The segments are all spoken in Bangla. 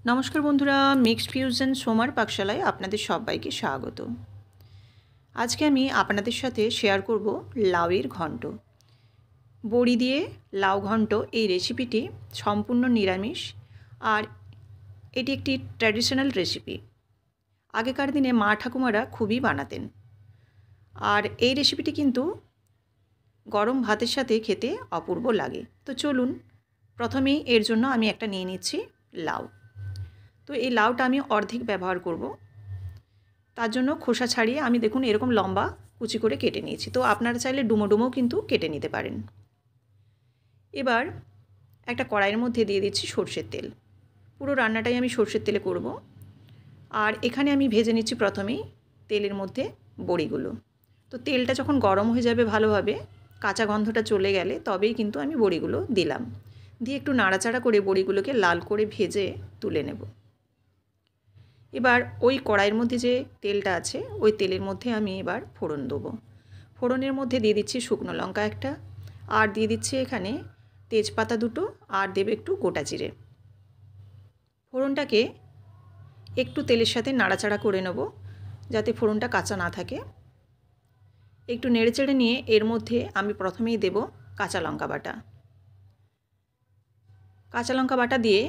নমস্কার বন্ধুরা, মিক্সড ফিউশন সোমার পাকশালায় আপনাদের সবাইকে স্বাগত। আজকে আমি আপনাদের সাথে শেয়ার করব লাউয়ের ঘন্ট। বড়ি দিয়ে লাউ ঘন্ট এই রেসিপিটি সম্পূর্ণ নিরামিষ আর এটি একটি ট্র্যাডিশনাল রেসিপি। আগেকার দিনে মা ঠাকুমারা খুবই বানাতেন আর এই রেসিপিটি কিন্তু গরম ভাতের সাথে খেতে অপূর্ব লাগে। তো চলুন প্রথমেই এর জন্য আমি একটা নিয়ে নিচ্ছি লাউ। তো এই লাউটা আমি অর্ধেক ব্যবহার করব। তার জন্য খোসা ছাড়িয়ে আমি দেখুন এরকম লম্বা কুচি করে কেটে নিয়েছি। তো আপনারা চাইলে ডুমো ডুমোও কিন্তু কেটে নিতে পারেন। এবার একটা কড়াইয়ের মধ্যে দিয়ে দিচ্ছি সর্ষের তেল। পুরো রান্নাটাই আমি সর্ষের তেলে করব। আর এখানে আমি ভেজে নিচ্ছি প্রথমেই তেলের মধ্যে বড়িগুলো। তো তেলটা যখন গরম হয়ে যাবে ভালোভাবে, কাঁচা গন্ধটা চলে গেলে তবেই কিন্তু আমি বড়িগুলো দিলাম। দিয়ে একটু নাড়াচাড়া করে বড়িগুলোকে লাল করে ভেজে তুলে নেব। এবার ওই কড়াইয়ের মধ্যে যে তেলটা আছে ওই তেলের মধ্যে আমি এবার ফোড়ন দেবো। ফোড়নের মধ্যে দিয়ে দিচ্ছি শুকনো লঙ্কা একটা, আর দিয়ে দিচ্ছি এখানে তেজপাতা দুটো, আর দেবে একটু গোটা জিরে। ফোড়নটাকে একটু তেলের সাথে নাড়াচাড়া করে নেব যাতে ফোড়নটা কাঁচা না থাকে। একটু নেড়েচেড়ে নিয়ে এর মধ্যে আমি প্রথমেই দেব কাঁচা লঙ্কা বাটা। কাঁচা লঙ্কা বাটা দিয়ে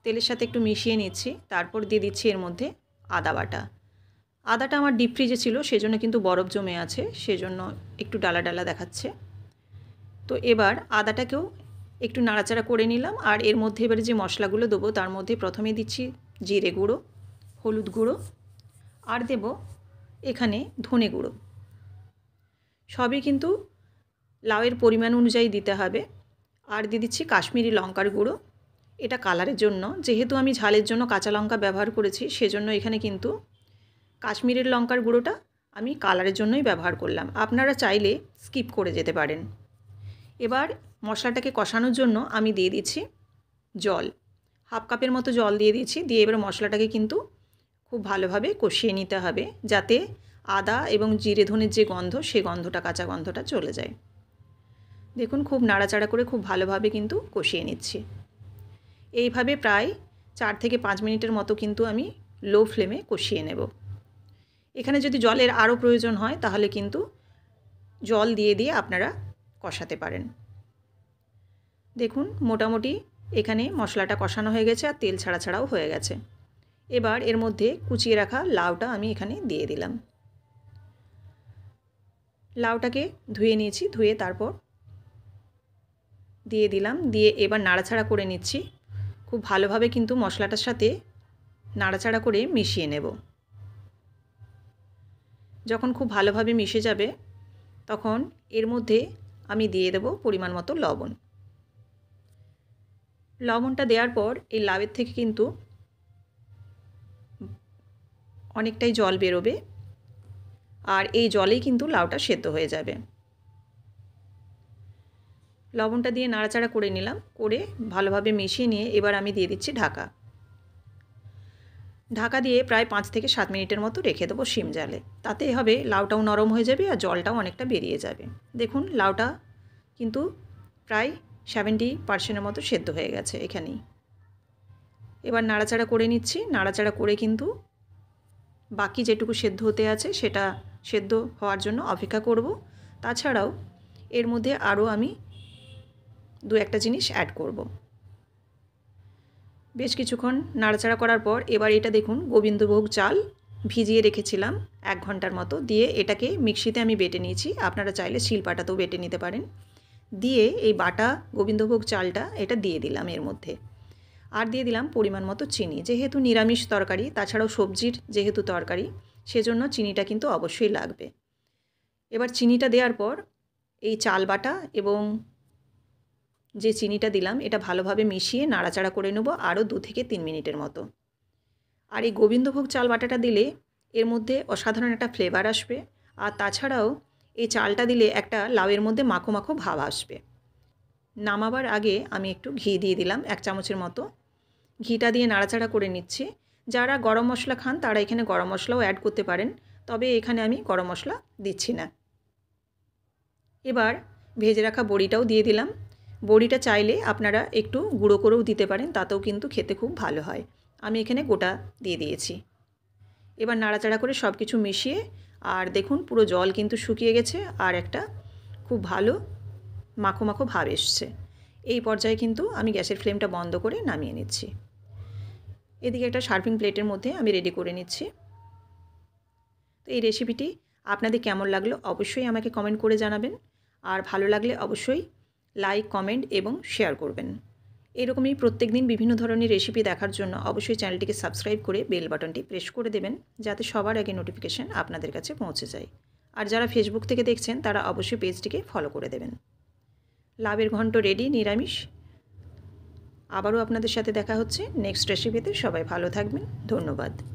তেলের সাথে একটু মিশিয়ে নিচ্ছি। তারপর দিয়ে দিচ্ছি এর মধ্যে আদা বাটা। আদাটা আমার ডিপ ফ্রিজে ছিল, সেজন্য কিন্তু বরফ জমে আছে, সেজন্য একটু ডালা ডালা দেখাচ্ছে। তো এবার আদাটাকেও একটু নাড়াচাড়া করে নিলাম। আর এর মধ্যে এবারে যে মশলাগুলো দেবো তার মধ্যে প্রথমে দিচ্ছি জিরে গুঁড়ো, হলুদ গুঁড়ো, আর দেব এখানে ধনে গুঁড়ো। সবই কিন্তু লাউয়ের পরিমাণ অনুযায়ী দিতে হবে। আর দিয়ে দিচ্ছি কাশ্মীরি লঙ্কার গুঁড়ো, এটা কালারের জন্য। যেহেতু আমি ঝালের জন্য কাঁচা লঙ্কা ব্যবহার করেছি সেজন্য এখানে কিন্তু কাশ্মীরের লঙ্কার গুঁড়োটা আমি কালারের জন্যই ব্যবহার করলাম। আপনারা চাইলে স্কিপ করে যেতে পারেন। এবার মশলাটাকে কষানোর জন্য আমি দিয়ে দিচ্ছি জল। হাফ কাপের মতো জল দিয়ে দিচ্ছি। দিয়ে এবার মশলাটাকে কিন্তু খুব ভালোভাবে কষিয়ে নিতে হবে যাতে আদা এবং জিরে ধনের যে গন্ধ সে গন্ধটা, কাঁচা গন্ধটা চলে যায়। দেখুন খুব নাড়াচাড়া করে খুব ভালোভাবে কিন্তু কষিয়ে নিচ্ছি। এইভাবে প্রায় 4 থেকে 5 মিনিটের মতো কিন্তু আমি লো ফ্লেমে কষিয়ে নেব। এখানে যদি জলের আরও প্রয়োজন হয় তাহলে কিন্তু জল দিয়ে দিয়ে আপনারা কষাতে পারেন। দেখুন মোটামুটি এখানে মশলাটা কষানো হয়ে গেছে আর তেল ছাড়া ছাড়াও হয়ে গেছে। এবার এর মধ্যে কুচিয়ে রাখা লাউটা আমি এখানে দিয়ে দিলাম। লাউটাকে ধুয়ে নিয়েছি, ধুয়ে তারপর দিয়ে দিলাম। দিয়ে এবার নাড়াচাড়া করে নিচ্ছি। খুব ভালোভাবে কিন্তু মশলাটার সাথে নাড়াচাড়া করে মিশিয়ে নেব। যখন খুব ভালোভাবে মিশে যাবে তখন এর মধ্যে আমি দিয়ে দেব পরিমাণ মতো লবণ। লবণটা দেওয়ার পর এই লাউয়ের থেকে কিন্তু অনেকটাই জল বেরোবে আর এই জলেই কিন্তু লাউটা সেদ্ধ হয়ে যাবে। লবণটা দিয়ে নাড়াচাড়া করে নিলাম, করে ভালোভাবে মিশিয়ে নিয়ে এবার আমি দিয়ে দিচ্ছি ঢাকা। ঢাকা দিয়ে প্রায় 5 থেকে 7 মিনিটের মতো রেখে দেবো সিম জালে। তাতে হবে লাউটাও নরম হয়ে যাবে আর জলটাও অনেকটা বেরিয়ে যাবে। দেখুন লাউটা কিন্তু প্রায় 70% মতো সেদ্ধ হয়ে গেছে এখানেই। এবার নাড়াচাড়া করে নিচ্ছি। নাড়াচাড়া করে কিন্তু বাকি যেটুকু সেদ্ধ হতে আছে সেটা সেদ্ধ হওয়ার জন্য অপেক্ষা করব। তাছাড়াও এর মধ্যে আরও আমি 2-1টা জিনিস অ্যাড করব। বেশ কিছুক্ষণ নাড়াচাড়া করার পর এবার এটা দেখুন গোবিন্দভোগ চাল ভিজিয়ে রেখেছিলাম 1 ঘন্টার মতো, দিয়ে এটাকে মিক্সিতে আমি বেটে নিয়েছি। আপনারা চাইলে শিলপাটাতেও বেটে নিতে পারেন। দিয়ে এই বাটা গোবিন্দভোগ চালটা এটা দিয়ে দিলাম এর মধ্যে। আর দিয়ে দিলাম পরিমাণ মতো চিনি। যেহেতু নিরামিষ তরকারি, তাছাড়াও সবজির যেহেতু তরকারি, সেজন্য চিনিটা কিন্তু অবশ্যই লাগবে। এবার চিনিটা দেওয়ার পর এই চাল বাটা এবং যে চিনিটা দিলাম এটা ভালোভাবে মিশিয়ে নাড়াচাড়া করে নেব আরও 2 থেকে 3 মিনিটের মতো। আর এই গোবিন্দভোগ চাল বাটাটা দিলে এর মধ্যে অসাধারণ একটা ফ্লেভার আসবে। আর তাছাড়াও এই চালটা দিলে একটা লাউয়ের মধ্যে মাখো মাখো ভাব আসবে। নামাবার আগে আমি একটু ঘি দিয়ে দিলাম 1 চামচের মতো। ঘিটা দিয়ে নাড়াচাড়া করে নিচ্ছি। যারা গরম মশলা খান তারা এখানে গরম মশলাও অ্যাড করতে পারেন, তবে এখানে আমি গরম মশলা দিচ্ছি না। এবার ভেজে রাখা বড়িটাও দিয়ে দিলাম। বড়িটা চাইলে আপনারা একটু গুঁড়ো করেও দিতে পারেন, তাতেও কিন্তু খেতে খুব ভালো হয়। আমি এখানে গোটা দিয়ে দিয়েছি। এবার নাড়াচাড়া করে সব কিছু মিশিয়ে, আর দেখুন পুরো জল কিন্তু শুকিয়ে গেছে আর একটা খুব ভালো মাখো মাখো ভাব এসছে। এই পর্যায়ে কিন্তু আমি গ্যাসের ফ্লেমটা বন্ধ করে নামিয়ে নিচ্ছি। এদিকে একটা সার্ভিং প্লেটের মধ্যে আমি রেডি করে নিচ্ছি। তো এই রেসিপিটি আপনাদের কেমন লাগলো অবশ্যই আমাকে কমেন্ট করে জানাবেন, আর ভালো লাগলে অবশ্যই লাইক, কমেন্ট এবং শেয়ার করবেন। এরকমই প্রত্যেক দিন বিভিন্ন ধরনের রেসিপি দেখার জন্য অবশ্যই চ্যানেলটিকে সাবস্ক্রাইব করে বেল বাটনটি প্রেস করে দেবেন, যাতে সবার আগে নোটিফিকেশান আপনাদের কাছে পৌঁছে যায়। আর যারা ফেসবুক থেকে দেখছেন তারা অবশ্যই পেজটিকে ফলো করে দেবেন। লাউয়ের ঘন্ট রেডি নিরামিষ। আবারও আপনাদের সাথে দেখা হচ্ছে নেক্সট রেসিপিতে। সবাই ভালো থাকবেন। ধন্যবাদ।